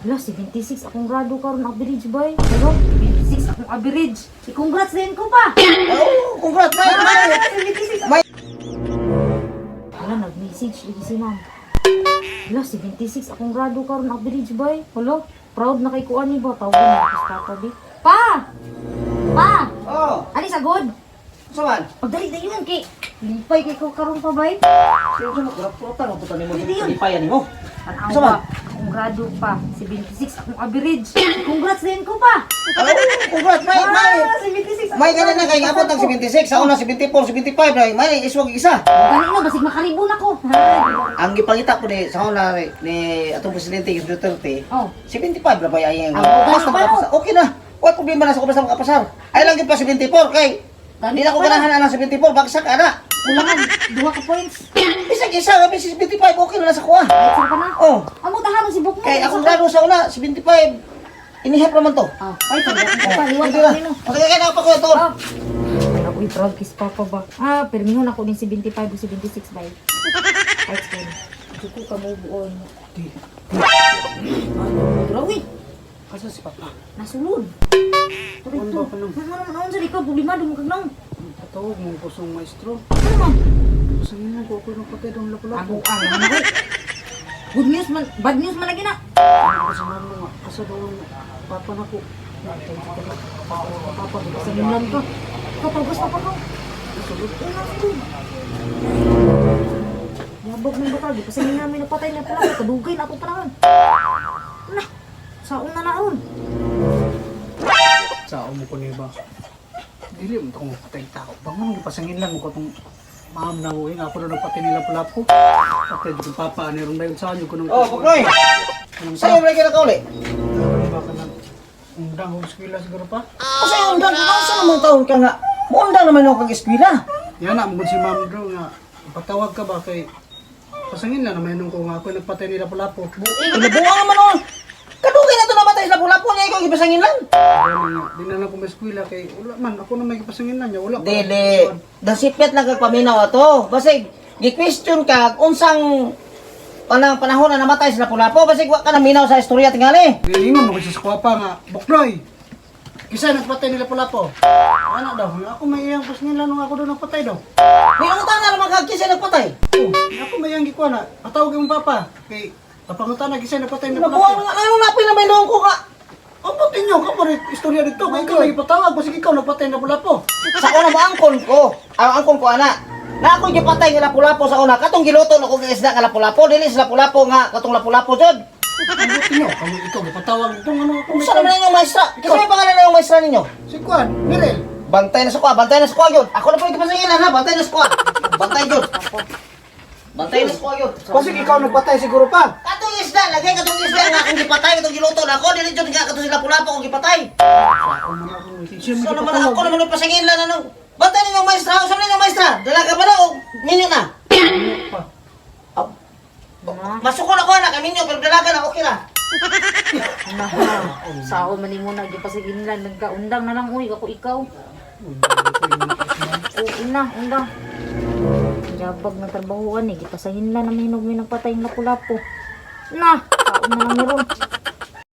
Hala, 76 akong grado karon average boy. Hello, 76 akong average. I-congrats din ko pa. Oh, congrats, May! May! Hala, nag-message lagi si ma'am. Hala, 76 akong grado karon average boy. Hello, proud na kay kuan ni ba? Tawag na ako sa papa di. Pa! Pa! Oh, Ali sagod. saman? Pagdali na yun kay lipay kay ko karon pa bay. Sino mo, kurap-kuratan ang putan mo. Hindi yun. Ipayan mo. Tanaw Sama? pa. Akong grado pa. 76 akong average. Congrats din ko pa. Oh, congrats, May! May! 76 May ganun na kay abot ang 76, sa una 74, 75 na. May iswag isa. Ganun na, basig makaribon ako. Ang gipangita ko ni sa una ni atong presidente Duterte, Oh. 75 na ba yung Ang basta ganun pa, makapasar. Okay na. Wala problema na sa basta makapasar. Ay lang pa 74 kay hindi na ko ganahan ng 74 bagsak ana. Ulangan, 2 ka points. Bisag isa nga 75 okay na sa kuha. Ay, saan ka na? Oh, Amo tahanan si Buk mo. kay akong grado sa una 75. Inihap naman to. Ah, ay, tanggapin ko pa. Iwan Hindi ka na. kanino. Okay na pa ko to. Ah. Wala ko i-proud kiss papa ba? Ah, permihon ako din 75 o 76 ba? Ay, sorry. Hindi ko ka mo buon. Grawi, Asa si Papa? nasulod. Ano ba ka nang Ano sa ikaw? Problema, dumukag nang. patawag mo ko sa maestro? Ano man? Pasangin mo ko ako ng patay doon lapu-lapu. Ang naman ako. Good news man, bad news man lagi na. Pasangin mo nga. Asa doon Papa na ko. Papa, sa minlan ka. Kapagos pa pa ka. Nasulod. Yabog ng bakal, di pa sa namin napatay na pala. Kadugay na ako pa naman. Na, sa una na ron. Sao mo ko niya ba? Dili mo itong patay tao. Bangon, pasangin lang mo ko itong maam na huwing. Ako na nagpatay nila lapu-lapu. Patay di ko Papa. Ano yung dayon sa anyo ko nung... Oh, Buknoy. Sa'yo mo na kina kauli. Ano ba ka nang... Undang hong eskwela siguro pa? Kasi undang ka sa namang taon ka nga. Muundang naman ako kag eskwela. Yan na, mungkod si Ma'am Drew nga. Patawag ka ba kay... Pasangin lang naman nung ko nga ako nagpatay nila lapu-lapu. Pinabuha naman oh. Kadugay na to namatay sa pula-pula niya ikaw gipasangin lang. Di na lang ko may eskwela kay... Wala man, ako na may kapasangin lang niya. Wala pa. Dili. Dasipyat lang kag paminaw ato. Basig gi-question ka unsang panahon na namatay sa pula-pula basig wa ka na minaw sa istorya tingali. Nilingon mo kasi sa kwapa nga, Buknoy! Kisa nagpatay nila lapu-lapu. Ano daw? Ako may iyang pasangin lang nung ako doon nagpatay daw. Ninungutan na naman kag kisa nagpatay. Oh, ako may iyang gikuha na. Patawag yung Papa. Kay papangutan na kisa nagpatay nila Nabuha nga nang napil na may noong ko ka. Abutin niyo, ka pa rin istorya dito. Kaya ikaw may ipatawag, basig ikaw nagpatay na lapu-lapu. Sa una ba angkon ko? Ang angkon ko ana. Na ako gipatay nga lapu-lapu sa una. Katong giluto na ko nga isda nga lapu-lapu. Dili sa lapu-lapu nga katong lapu-lapu jud. Abutin niyo, kami ikaw ipatawag itong ano ako may... Unsa naman ninyong maestra? Kasi may pangalan na yung maestra ninyo. Si Kwan, Mirel. Bantay na sa kuha yun. Ako na po yung kapasangilan ha, bantay na sa kuha. Bantay yun. Bantay na sa kuha yun. Basig ikaw nagpatay siguro pa. Katong isda, lagay katong isda nga akong gipatay, katong giluto na ako. Dili dyan nga katong sila pula-pula akong gipatay. Ako man ako, siya So naman magpatawag. ako naman yung pasangilan ano. Bantay ninyong maestra, usap ninyong maestra. Dalaga ba na o minyo na? Pa. Masukon ako na, kaminyo, pero dalaga na, okay na. Sao man mo na, di pa sa ginlan. Nagkaundang na lang, uy, ako ikaw. Oo na, undang. Yabag ng trabahuan eh. Di pa sa ginlan na may hinog may nagpatay ng lapu-lapu. Na, sao na lang meron.